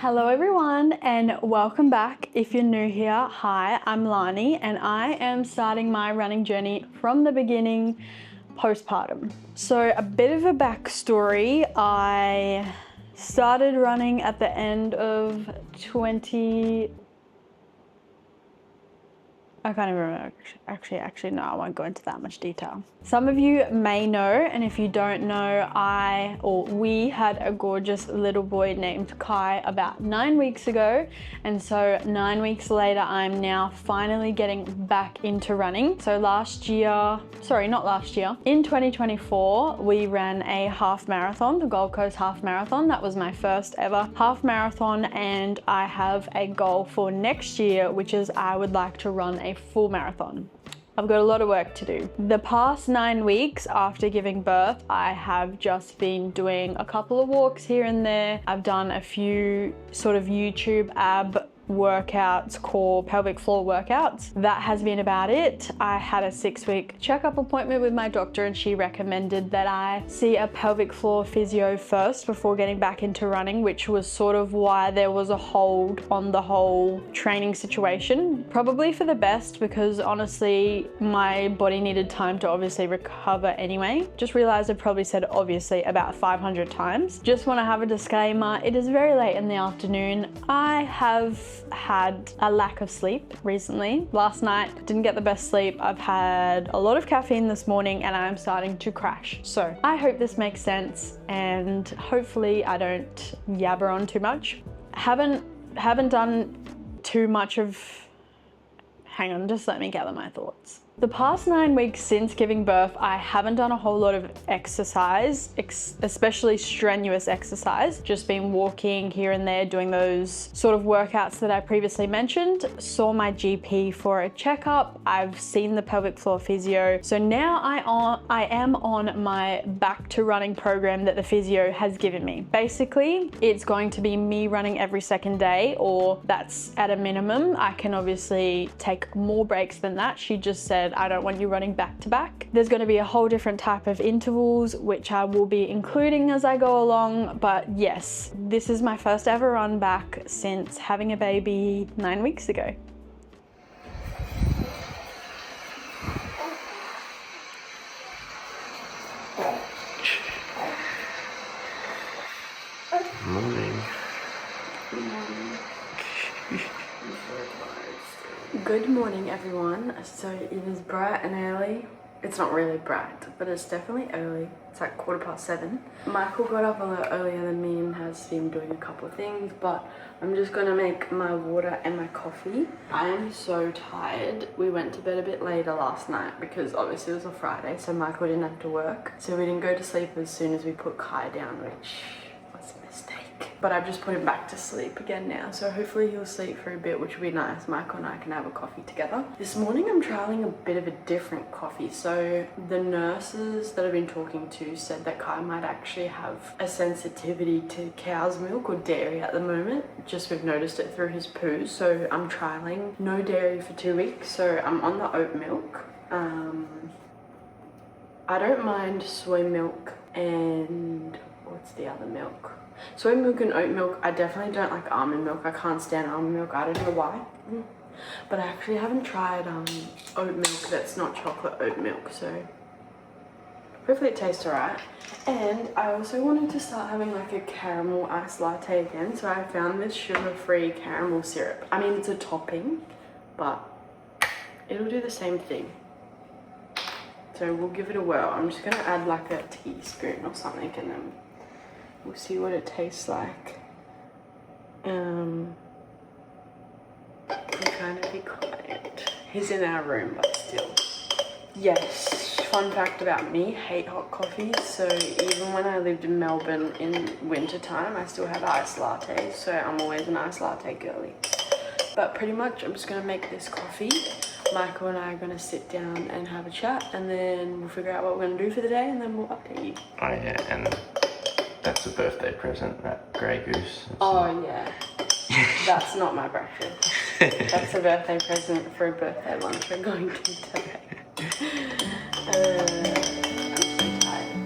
Hello everyone and welcome back. If you're new here, hi, I'm Lani and I am starting my running journey from the beginning, postpartum. So a bit of a backstory, I started running at the end of I can't even remember. Actually, no, I won't go into that much detail. Some of you may know, and if you don't know, we had a gorgeous little boy named Kai about 9 weeks ago. And so 9 weeks later, I'm now finally getting back into running. So in 2024, we ran a half marathon, the Gold Coast half marathon. That was my first ever half marathon. And I have a goal for next year, which is I would like to run a full marathon. I've got a lot of work to do. The past 9 weeks after giving birth, I have just been doing a couple of walks here and there. I've done a few sort of YouTube ab workouts, core pelvic floor workouts. That has been about it. I had a 6-week checkup appointment with my doctor and she recommended that I see a pelvic floor physio first before getting back into running, which was sort of why there was a hold on the whole training situation. Probably for the best because honestly, my body needed time to obviously recover anyway. Just realized I probably said obviously about 500 times. Just want to have a disclaimer. It is very late in the afternoon. I have had a lack of sleep recently. Last night, didn't get the best sleep. I've had a lot of caffeine this morning and I'm starting to crash. So I hope this makes sense and hopefully I don't yabber on too much. Haven't done too much of, hang on, just let me gather my thoughts. The past 9 weeks since giving birth, I haven't done a whole lot of exercise, especially strenuous exercise. Just been walking here and there, doing those sort of workouts that I previously mentioned. Saw my GP for a checkup. I've seen the pelvic floor physio. So now I am on my back to running program that the physio has given me. Basically, it's going to be me running every second day, or that's at a minimum. I can obviously take more breaks than that. She just said, I don't want you running back to back. There's going to be a whole different type of intervals, which I will be including as I go along. But yes, this is my first ever run back since having a baby 9 weeks ago. Morning. Good morning. Good morning, everyone. So it is bright and early. It's not really bright, but it's definitely early. It's like 7:15. Michael got up a lot earlier than me and has been doing a couple of things, but I'm just gonna make my water and my coffee. I am so tired. We went to bed a bit later last night because obviously it was a Friday, so Michael didn't have to work. So we didn't go to sleep as soon as we put Kai down, which was a mistake. But I've just put him back to sleep again now, so hopefully he'll sleep for a bit, which will be nice. Michael and I can have a coffee together. This morning I'm trialing a bit of a different coffee. So the nurses that I've been talking to said that Kai might actually have a sensitivity to cow's milk or dairy at the moment. Just we've noticed it through his poo. So I'm trialing no dairy for 2 weeks. So I'm on the oat milk. I don't mind soy milk and what's the other milk? Soy milk and oat milk. I definitely don't like almond milk. I can't stand almond milk. I don't know why. But I actually haven't tried oat milk that's not chocolate oat milk. So hopefully it tastes alright. And I also wanted to start having like a caramel iced latte again. So I found this sugar-free caramel syrup. I mean, it's a topping, but it'll do the same thing. So we'll give it a whirl. I'm just going to add like a teaspoon or something and then we'll see what it tastes like. I'm trying to be quiet. He's in our room, but still. Yes, fun fact about me, hate hot coffee. So even when I lived in Melbourne in winter time, I still had iced lattes. So I'm always an iced latte girly. But pretty much I'm just gonna make this coffee. Michael and I are gonna sit down and have a chat and then we'll figure out what we're gonna do for the day and then we'll update you. Oh yeah, and that's a birthday present, that Grey Goose. Yeah. That's not my breakfast. That's a birthday present for a birthday lunch we're going to today. I'm so tired.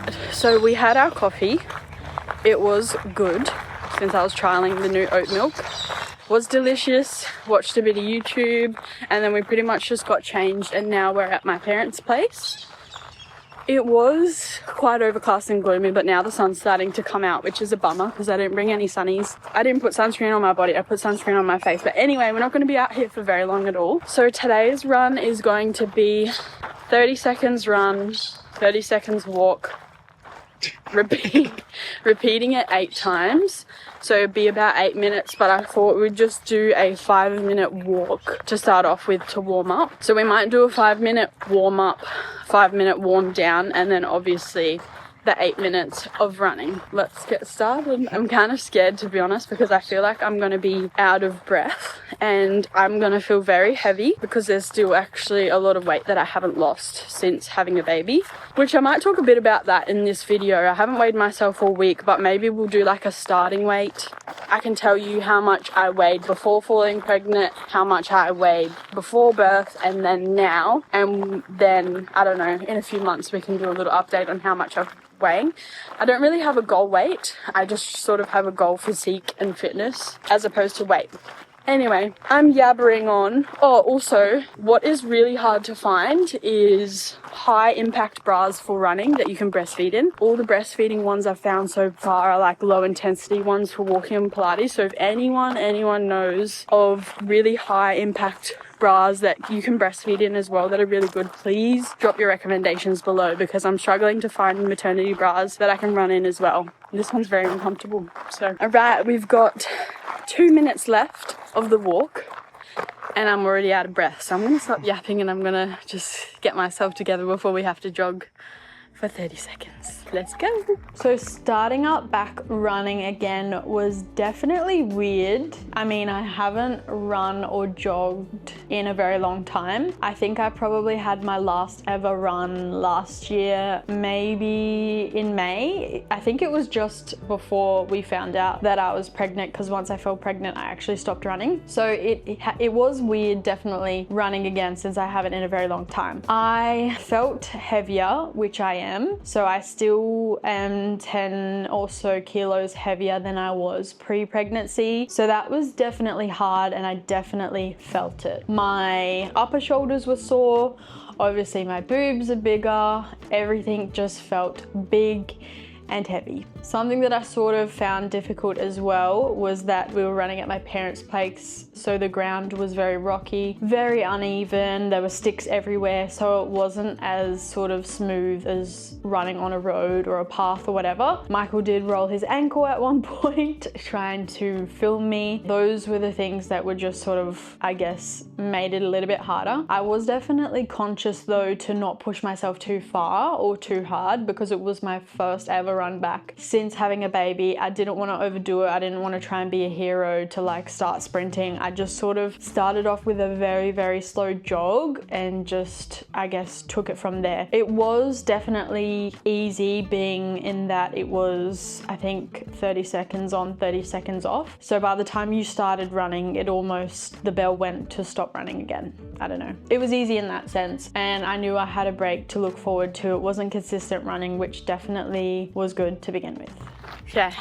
Alright, so we had our coffee. It was good since I was trialing the new oat milk. It was delicious, watched a bit of YouTube, and then we pretty much just got changed and now we're at my parents' place. It was quite overcast and gloomy, but now the sun's starting to come out, which is a bummer because I didn't bring any sunnies. I didn't put sunscreen on my body, I put sunscreen on my face. But anyway, we're not going to be out here for very long at all. So today's run is going to be 30 seconds run, 30 seconds walk, repeating it 8 times. So it'd be about 8 minutes, but I thought we'd just do a 5-minute walk to start off with to warm up. So we might do a 5-minute warm up, 5-minute warm down, and then obviously the 8 minutes of running. Let's get started. I'm kind of scared, to be honest, because I feel like I'm going to be out of breath and I'm going to feel very heavy because there's still actually a lot of weight that I haven't lost since having a baby, which I might talk a bit about that in this video. I haven't weighed myself all week, but maybe we'll do like a starting weight. I can tell you how much I weighed before falling pregnant, how much I weighed before birth, and then now. And then, I don't know, in a few months we can do a little update on how much I've weighing. I don't really have a goal weight. I just sort of have a goal physique and fitness as opposed to weight. Anyway, I'm yabbering on. Oh, also, what is really hard to find is high impact bras for running that you can breastfeed in. All the breastfeeding ones I've found so far are like low intensity ones for walking and Pilates. So if anyone knows of really high impact bras that you can breastfeed in as well that are really good, please drop your recommendations below because I'm struggling to find maternity bras that I can run in as well. This one's very uncomfortable. So, alright, we've got 2 minutes left of the walk and I'm already out of breath. So I'm going to stop yapping and I'm going to just get myself together before we have to jog for 30 seconds. Let's go. So starting up back running again was definitely weird. I mean, I haven't run or jogged in a very long time. I think I probably had my last ever run last year, maybe in May. I think it was just before we found out that I was pregnant, because once I fell pregnant, I actually stopped running. So it was weird, definitely running again since I haven't in a very long time. I felt heavier, which I am. So I still am 10 or so kilos heavier than I was pre-pregnancy. So that was definitely hard and I definitely felt it. My upper shoulders were sore. Obviously my boobs are bigger. Everything just felt big and heavy. Something that I sort of found difficult as well was that we were running at my parents' place, so the ground was very rocky, very uneven, there were sticks everywhere, so it wasn't as sort of smooth as running on a road or a path or whatever. Michael did roll his ankle at one point trying to film me. Those were the things that were just sort of, I guess, made it a little bit harder. I was definitely conscious though to not push myself too far or too hard because it was my first ever run back since having a baby. I didn't want to overdo it. I didn't want to try and be a hero to like start sprinting. I just sort of started off with a very, very slow jog and just, I guess, took it from there. It was definitely easy being in that it was, I think, 30 seconds on, 30 seconds off. So by the time you started running, it almost, the bell went to stop running again. I don't know. It was easy in that sense. And I knew I had a break to look forward to. It wasn't consistent running, which definitely was good to begin with. Okay,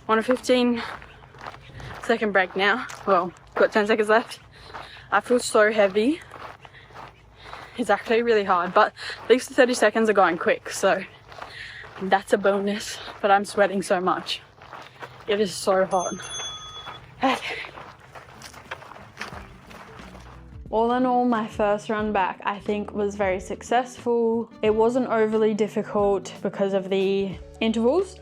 on a 15-second break now. Well, got 10 seconds left. I feel so heavy. It's actually really hard, but at least the 30 seconds are going quick, so that's a bonus. But I'm sweating so much. It is so hot. Okay. All in all, my first run back, I think, was very successful. It wasn't overly difficult because of the intervals,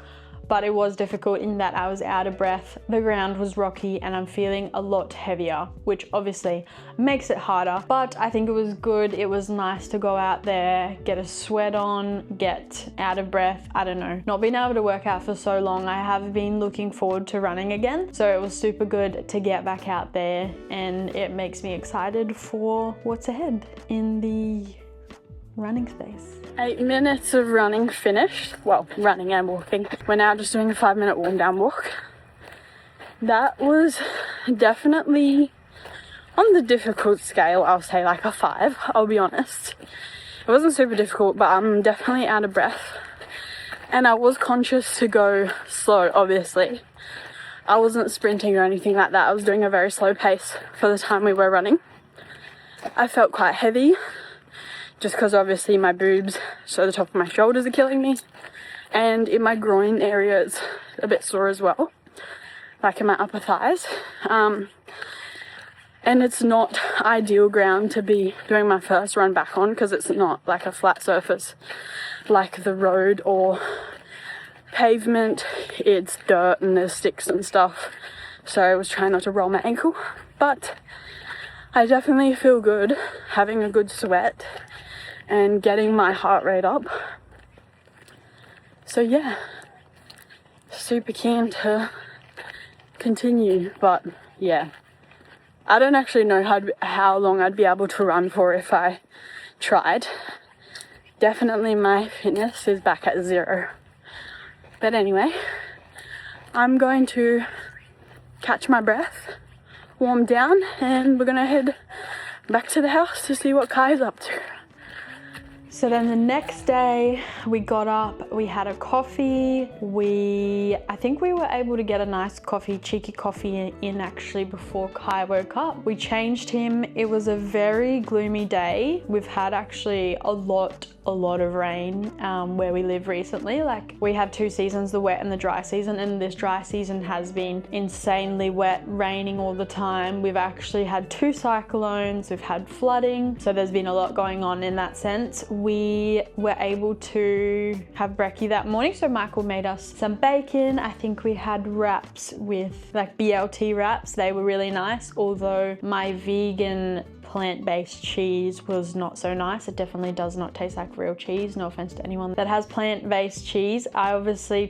but it was difficult in that I was out of breath, the ground was rocky, and I'm feeling a lot heavier, which obviously makes it harder, but I think it was good. It was nice to go out there, get a sweat on, get out of breath. I don't know. Not being able to work out for so long, I have been looking forward to running again. So it was super good to get back out there, and it makes me excited for what's ahead in the running space. 8 minutes of running finished. Well, running and walking. We're now just doing a 5-minute warm down walk. That was definitely on the difficult scale. I'll say like a 5, I'll be honest. It wasn't super difficult, but I'm definitely out of breath. And I was conscious to go slow, obviously. I wasn't sprinting or anything like that. I was doing a very slow pace for the time we were running. I felt quite heavy, just because obviously my boobs, so the top of my shoulders are killing me. And in my groin area, it's a bit sore as well, like in my upper thighs. And it's not ideal ground to be doing my first run back on, because it's not like a flat surface like the road or pavement. It's dirt and there's sticks and stuff. So I was trying not to roll my ankle, but I definitely feel good having a good sweat and getting my heart rate up. So yeah, super keen to continue, but yeah. I don't actually know how long I'd be able to run for if I tried. Definitely my fitness is back at 0. But anyway, I'm going to catch my breath, warm down, and we're gonna head back to the house to see what Kai's up to. So then the next day we got up, we had a coffee. I think we were able to get a nice cheeky coffee in actually before Kai woke up. We changed him. It was a very gloomy day. We've had actually a lot of rain where we live recently. Like, we have 2 seasons, the wet and the dry season, and this dry season has been insanely wet, raining all the time. We've actually had 2 cyclones, we've had flooding, so there's been a lot going on in that sense. We were able to have brekkie that morning, so Michael made us some bacon. I think we had wraps with like BLT wraps. They were really nice, although my vegan plant-based cheese was not so nice. It definitely does not taste like real cheese. No offense to anyone that has plant-based cheese. I obviously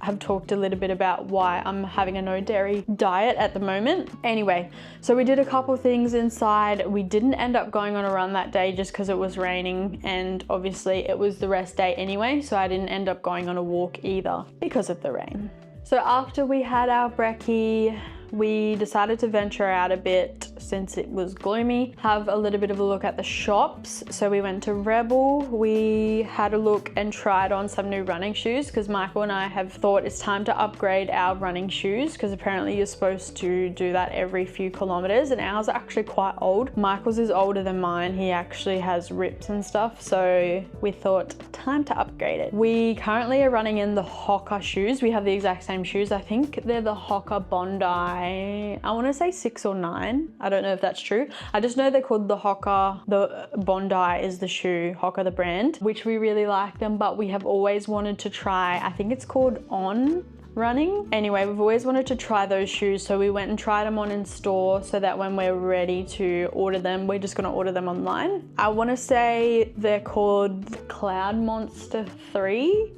have talked a little bit about why I'm having a no dairy diet at the moment. Anyway, so we did a couple things inside. We didn't end up going on a run that day just because it was raining, and obviously it was the rest day anyway, so I didn't end up going on a walk either because of the rain. So after we had our brekkie, we decided to venture out a bit since it was gloomy, have a little bit of a look at the shops. So we went to Rebel, we had a look and tried on some new running shoes, because Michael and I have thought it's time to upgrade our running shoes, because apparently you're supposed to do that every few kilometers, and ours are actually quite old. Michael's is older than mine. He actually has rips and stuff, so we thought time to upgrade it. We currently are running in the Hoka shoes. We have the exact same shoes. I think they're the Hoka Bondi, I want to say 6 or 9. I don't know if that's true. I just know they're called the Hoka. The Bondi is the shoe, Hoka the brand, which we really like them, but we have always wanted to try, I think it's called On Running. Anyway, we've always wanted to try those shoes, so we went and tried them on in store, so that when we're ready to order them, we're just going to order them online. I want to say they're called Cloud Monster 3.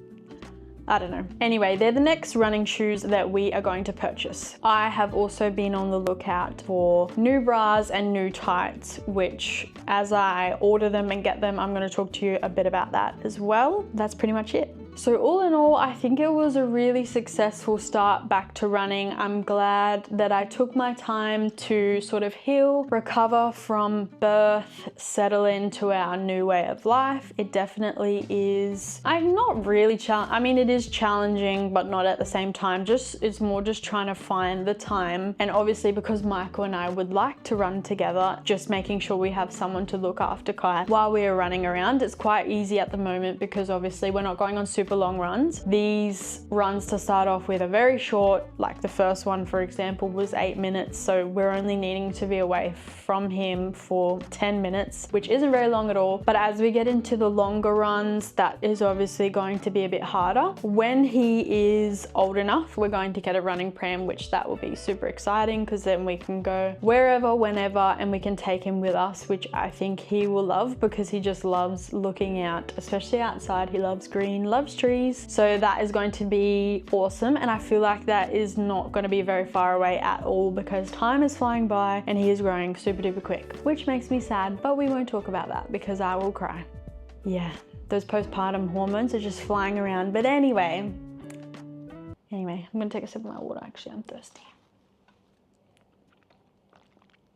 I don't know. Anyway, they're the next running shoes that we are going to purchase. I have also been on the lookout for new bras and new tights, which as I order them and get them, I'm going to talk to you a bit about that as well. That's pretty much it. So all in all, I think it was a really successful start back to running. I'm glad that I took my time to sort of heal, recover from birth, settle into our new way of life. It definitely is, I'm not really I mean, it is challenging, but not at the same time. It's more just trying to find the time. And obviously because Michael and I would like to run together, just making sure we have someone to look after Kai while we are running around. It's quite easy at the moment because obviously we're not going on super long runs. These runs to start off with are very short, like the first one for example was 8 minutes, so we're only needing to be away from him for 10 minutes, which isn't very long at all. But as we get into the longer runs, that is obviously going to be a bit harder. When he is old enough, we're going to get a running pram, which that will be super exciting because then we can go wherever, whenever, and we can take him with us, which I think he will love because he just loves looking out, especially outside. He loves green, loves trees. So that is going to be awesome, and I feel like that is not going to be very far away at all because time is flying by and he is growing super duper quick, which makes me sad, but we won't talk about that because I will cry. Yeah, those postpartum hormones are just flying around. But anyway, I'm gonna take a sip of my water. Actually, I'm thirsty.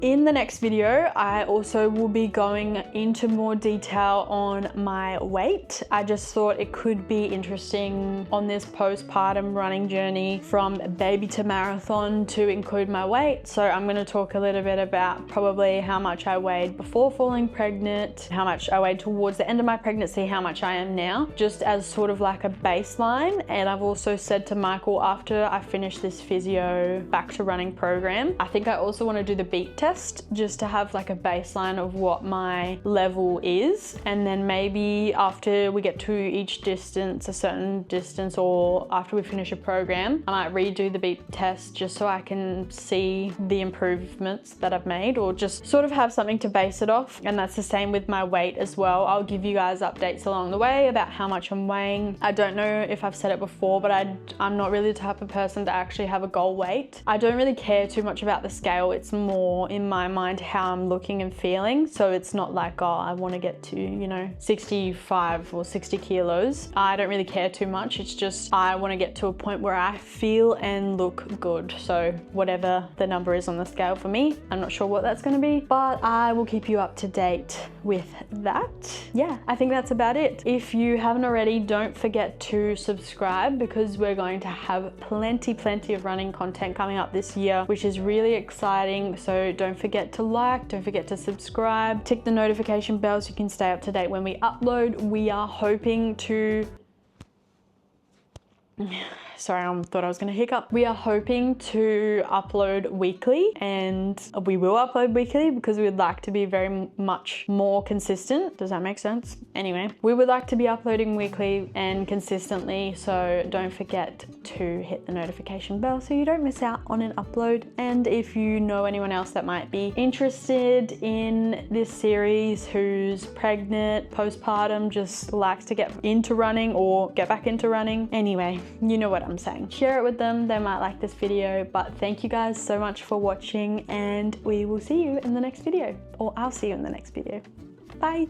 In the next video, I also will be going into more detail on my weight. I just thought it could be interesting on this postpartum running journey from baby to marathon to include my weight. So I'm going to talk a little bit about probably how much I weighed before falling pregnant, how much I weighed towards the end of my pregnancy, how much I am now, just as sort of like a baseline. And I've also said to Michael, after I finish this physio back to running program, I think I also want to do the beat test just to have like a baseline of what my level is. And then maybe after we get to each distance, a certain distance, or after we finish a program, I might redo the beat test just so I can see the improvements that I've made, or just sort of have something to base it off. And that's the same with my weight as well. I'll give you guys updates along the way about how much I'm weighing. I don't know if I've said it before, but I'm not really the type of person to actually have a goal weight. I don't really care too much about the scale. It's more in my mind how I'm looking and feeling. So it's not like, oh, I want to get to, you know, 65 or 60 kilos. I don't really care too much. It's just I want to get to a point where I feel and look good. So whatever the number is on the scale for me, I'm not sure what that's going to be, but I will keep you up to date with that. Yeah, I think that's about it. If you haven't already, don't forget to subscribe, because we're going to have plenty of running content coming up this year, which is really exciting. So don't forget to like, don't forget to subscribe, tick the notification bell so you can stay up to date when we upload. We are hoping to sorry, I thought I was gonna hiccup. We are hoping to upload weekly, and we will upload weekly because we would like to be very much more consistent. Does that make sense? Anyway, we would like to be uploading weekly and consistently, so don't forget to hit the notification bell so you don't miss out on an upload. And if you know anyone else that might be interested in this series, who's pregnant, postpartum, just likes to get into running or get back into running, anyway, you know what I'm saying. Share it with them, they might like this video. But thank you guys so much for watching, and we will see you in the next video, or I'll see you in the next video. Bye.